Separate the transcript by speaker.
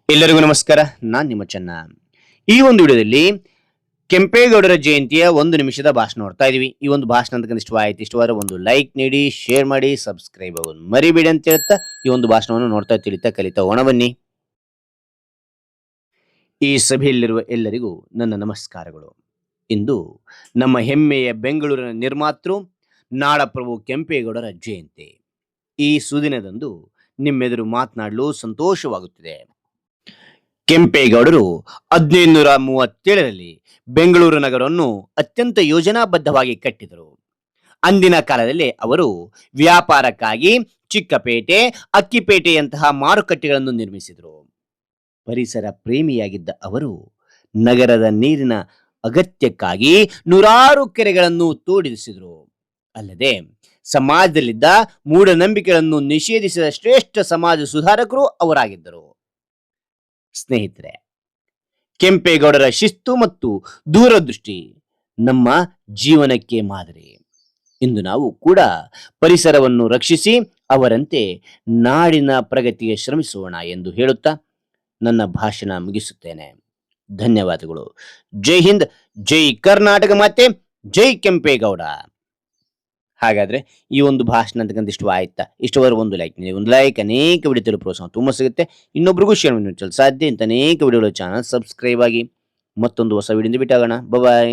Speaker 1: ಎಲ್ಲರಿಗೂ ನಮಸ್ಕಾರ. ನಾನು ನಿಮ್ಮ ಚೆನ್ನ. ಈ ಒಂದು ವಿಡಿಯೋದಲ್ಲಿ ಕೆಂಪೇಗೌಡರ ಜಯಂತಿಯ 1 ನಿಮಿಷದ ಭಾಷಣ ನೋಡ್ತಾ ಇದೀವಿ. ಈ ಒಂದು ಭಾಷಣ ಅಂತಕ್ಕಂಥ ಇಷ್ಟವಾದ್ರೆ ಒಂದು ಲೈಕ್ ನೀಡಿ, ಶೇರ್ ಮಾಡಿ, ಸಬ್ಸ್ಕ್ರೈಬ್ ಆಗೋದು ಮರಿಬೇಡಿ ಅಂತ ಹೇಳ್ತಾ ಈ ಒಂದು ಭಾಷಣವನ್ನು ನೋಡ್ತಾ ತಿಳಿತಾ ಕಲಿತಾ ಹೋಗೋಣ ಬನ್ನಿ. ಈ ಸಭೆಯಲ್ಲಿರುವ ಎಲ್ಲರಿಗೂ ನನ್ನ ನಮಸ್ಕಾರಗಳು. ಇಂದು ನಮ್ಮ ಹೆಮ್ಮೆಯ ಬೆಂಗಳೂರಿನ ನಿರ್ಮಾತೃ ನಾಡಪ್ರಭು ಕೆಂಪೇಗೌಡರ ಜಯಂತಿ. ಈ ಸುದಿನದಂದು ನಿಮ್ಮೆದುರು ಮಾತನಾಡಲು ಸಂತೋಷವಾಗುತ್ತಿದೆ. ಕೆಂಪೇಗೌಡರು 1537ರಲ್ಲಿ ಬೆಂಗಳೂರು ನಗರವನ್ನು ಅತ್ಯಂತ ಯೋಜನಾಬದ್ಧವಾಗಿ ಕಟ್ಟಿದರು. ಅಂದಿನ ಕಾಲದಲ್ಲಿ ಅವರು ವ್ಯಾಪಾರಕ್ಕಾಗಿ ಚಿಕ್ಕಪೇಟೆ, ಅಕ್ಕಿಪೇಟೆಯಂತಹ ಮಾರುಕಟ್ಟೆಗಳನ್ನು ನಿರ್ಮಿಸಿದರು. ಪರಿಸರ ಪ್ರೇಮಿಯಾಗಿದ್ದ ಅವರು ನಗರದ ನೀರಿನ ಅಗತ್ಯಕ್ಕಾಗಿ ನೂರಾರು ಕೆರೆಗಳನ್ನು ತೋಡಿಸಿದರು. ಅಲ್ಲದೆ ಸಮಾಜದಲ್ಲಿದ್ದ ಮೂಢನಂಬಿಕೆಗಳನ್ನು ನಿಷೇಧಿಸಿದ ಶ್ರೇಷ್ಠ ಸಮಾಜ ಸುಧಾರಕರು ಅವರಾಗಿದ್ದರು. ಸ್ನೇಹಿತರೆ, ಕೆಂಪೇಗೌಡರ ಶಿಸ್ತು ಮತ್ತು ದೂರದೃಷ್ಟಿ ನಮ್ಮ ಜೀವನಕ್ಕೆ ಮಾದರಿ. ಇಂದು ನಾವು ಕೂಡ ಪರಿಸರವನ್ನು ರಕ್ಷಿಸಿ ಅವರಂತೆ ನಾಡಿನ ಪ್ರಗತಿಗೆ ಶ್ರಮಿಸೋಣ ಎಂದು ಹೇಳುತ್ತಾ ನನ್ನ ಭಾಷಣ ಮುಗಿಸುತ್ತೇನೆ. ಧನ್ಯವಾದಗಳು. ಜೈ ಹಿಂದ್, ಜೈ ಕರ್ನಾಟಕ ಮಾತೆ, ಜೈ ಕೆಂಪೇಗೌಡ. ಹಾಗಾದ್ರೆ ಈ ಒಂದು ಭಾಷಣ ಅಂತಕ್ಕಂಥ ಇಷ್ಟವಾದ್ರೆ ಒಂದು ಲೈಕ್ ನೀಡಿ. ಒಂದು ಲೈಕ್ ಅನೇಕ ವಿಡಿಯೋ ಪ್ರೋತ್ಸಾಹ ತುಂಬ ಸಿಗುತ್ತೆ. ಇನ್ನೊಬ್ರಿಗೂ ಶೇರ್ ಮಾಡಿ ಸಾಧ್ಯ ಇಂಥ ಅನೇಕ ವಿಡಿಯೋಗಳ ಚಾನಲ್ ಸಬ್ಸ್ಕ್ರೈಬ್ ಆಗಿ. ಮತ್ತೊಂದು ಹೊಸ ವಿಡಿಯೋದಿಂದ ಬಿಟ್ಟಾಗೋಣ. ಬಾಯ್.